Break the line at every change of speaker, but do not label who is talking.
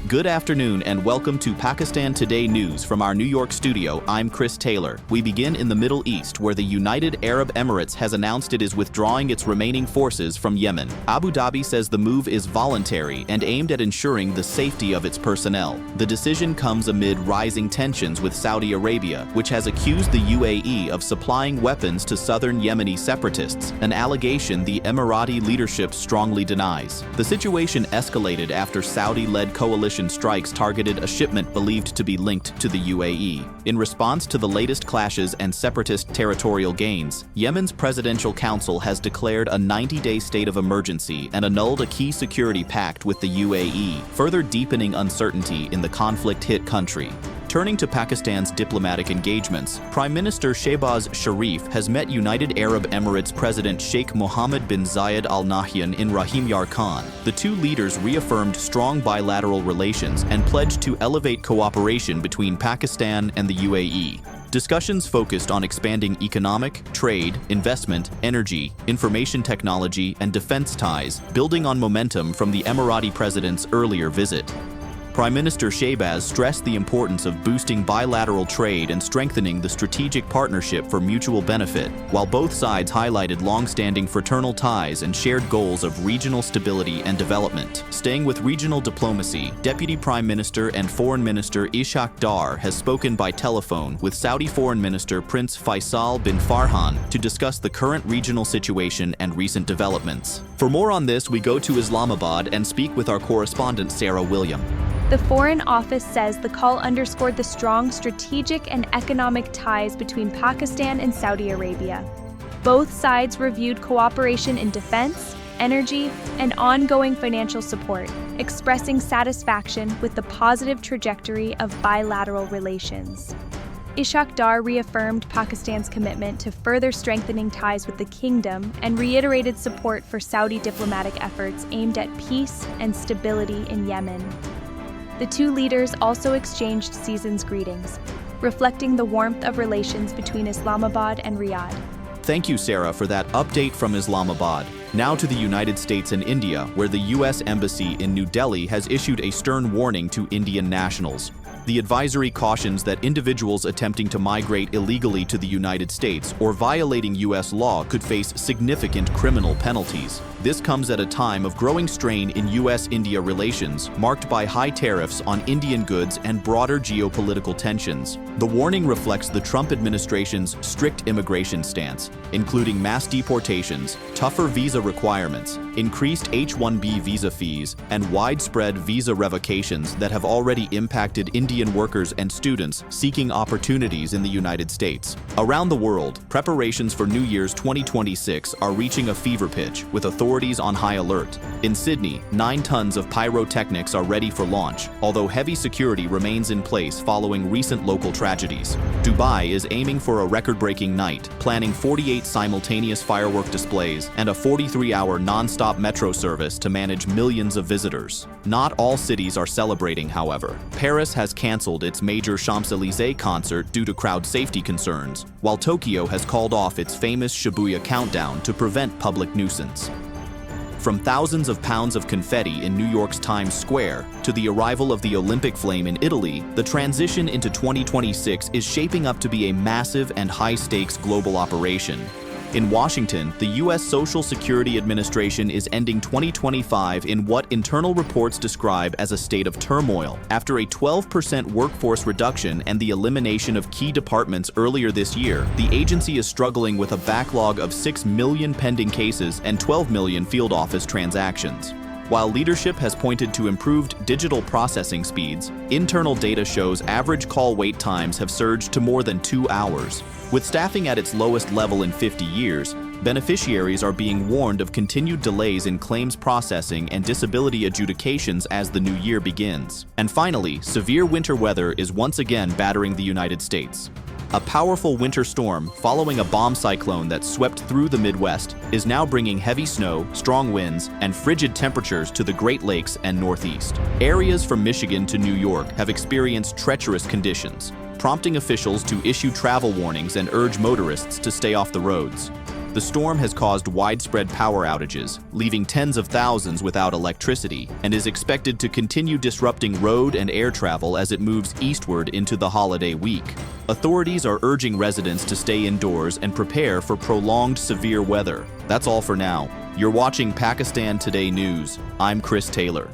Good afternoon and welcome to Pakistan Today News from our New York studio. I'm Chris Taylor. We begin in the Middle East, where the United Arab Emirates has announced it is withdrawing its remaining forces from Yemen. Abu Dhabi says the move is voluntary and aimed at ensuring the safety of its personnel. The decision comes amid rising tensions with Saudi Arabia, which has accused the UAE of supplying weapons to southern Yemeni separatists, an allegation the Emirati leadership strongly denies. The situation escalated after Saudi-led coalition strikes targeted a shipment believed to be linked to the UAE. In response to the latest clashes and separatist territorial gains, Yemen's Presidential Council has declared a 90-day state of emergency and annulled a key security pact with the UAE, further deepening uncertainty in the conflict-hit country. Turning to Pakistan's diplomatic engagements, Prime Minister Shehbaz Sharif has met United Arab Emirates President Sheikh Mohammed bin Zayed Al Nahyan in Rahim Yar Khan. The two leaders reaffirmed strong bilateral relations and pledged to elevate cooperation between Pakistan and the UAE. Discussions focused on expanding economic, trade, investment, energy, information technology, and defense ties, building on momentum from the Emirati president's earlier visit. Prime Minister Shehbaz stressed the importance of boosting bilateral trade and strengthening the strategic partnership for mutual benefit, while both sides highlighted long-standing fraternal ties and shared goals of regional stability and development. Staying with regional diplomacy, Deputy Prime Minister and Foreign Minister Ishaq Dar has spoken by telephone with Saudi Foreign Minister Prince Faisal bin Farhan to discuss the current regional situation and recent developments. For more on this, we go to Islamabad and speak with our correspondent Sarah William.
The Foreign Office says the call underscored the strong strategic and economic ties between Pakistan and Saudi Arabia. Both sides reviewed cooperation in defense, energy, and ongoing financial support, expressing satisfaction with the positive trajectory of bilateral relations. Ishaq Dar reaffirmed Pakistan's commitment to further strengthening ties with the kingdom and reiterated support for Saudi diplomatic efforts aimed at peace and stability in Yemen. The two leaders also exchanged season's greetings, reflecting the warmth of relations between Islamabad and Riyadh.
Thank you, Sarah, for that update from Islamabad. Now to the United States and India, where the U.S. Embassy in New Delhi has issued a stern warning to Indian nationals. The advisory cautions that individuals attempting to migrate illegally to the United States or violating U.S. law could face significant criminal penalties. This comes at a time of growing strain in U.S.-India relations, marked by high tariffs on Indian goods and broader geopolitical tensions. The warning reflects the Trump administration's strict immigration stance, including mass deportations, tougher visa requirements, increased H-1B visa fees, and widespread visa revocations that have already impacted Indian workers and students seeking opportunities in the United States. Around the world, preparations for New Year's 2026 are reaching a fever pitch, with authorities on high alert. In Sydney, 9 tons of pyrotechnics are ready for launch, although heavy security remains in place following recent local tragedies. Dubai is aiming for a record-breaking night, planning 48 simultaneous firework displays and a 43-hour non-stop metro service to manage millions of visitors. Not all cities are celebrating, however. Paris has canceled its major Champs-Élysées concert due to crowd safety concerns, while Tokyo has called off its famous Shibuya countdown to prevent public nuisance. From thousands of pounds of confetti in New York's Times Square to the arrival of the Olympic flame in Italy, the transition into 2026 is shaping up to be a massive and high-stakes global operation. In Washington, the U.S. Social Security Administration is ending 2025 in what internal reports describe as a state of turmoil. After a 12% workforce reduction and the elimination of key departments earlier this year, the agency is struggling with a backlog of 6 million pending cases and 12 million field office transactions. While leadership has pointed to improved digital processing speeds, internal data shows average call wait times have surged to more than 2 hours. With staffing at its lowest level in 50 years, beneficiaries are being warned of continued delays in claims processing and disability adjudications as the new year begins. And finally, severe winter weather is once again battering the United States. A powerful winter storm, following a bomb cyclone that swept through the Midwest, is now bringing heavy snow, strong winds, and frigid temperatures to the Great Lakes and Northeast. Areas from Michigan to New York have experienced treacherous conditions, prompting officials to issue travel warnings and urge motorists to stay off the roads. The storm has caused widespread power outages, leaving tens of thousands without electricity, and is expected to continue disrupting road and air travel as it moves eastward into the holiday week. Authorities are urging residents to stay indoors and prepare for prolonged severe weather. That's all for now. You're watching Pakistan Today News. I'm Chris Taylor.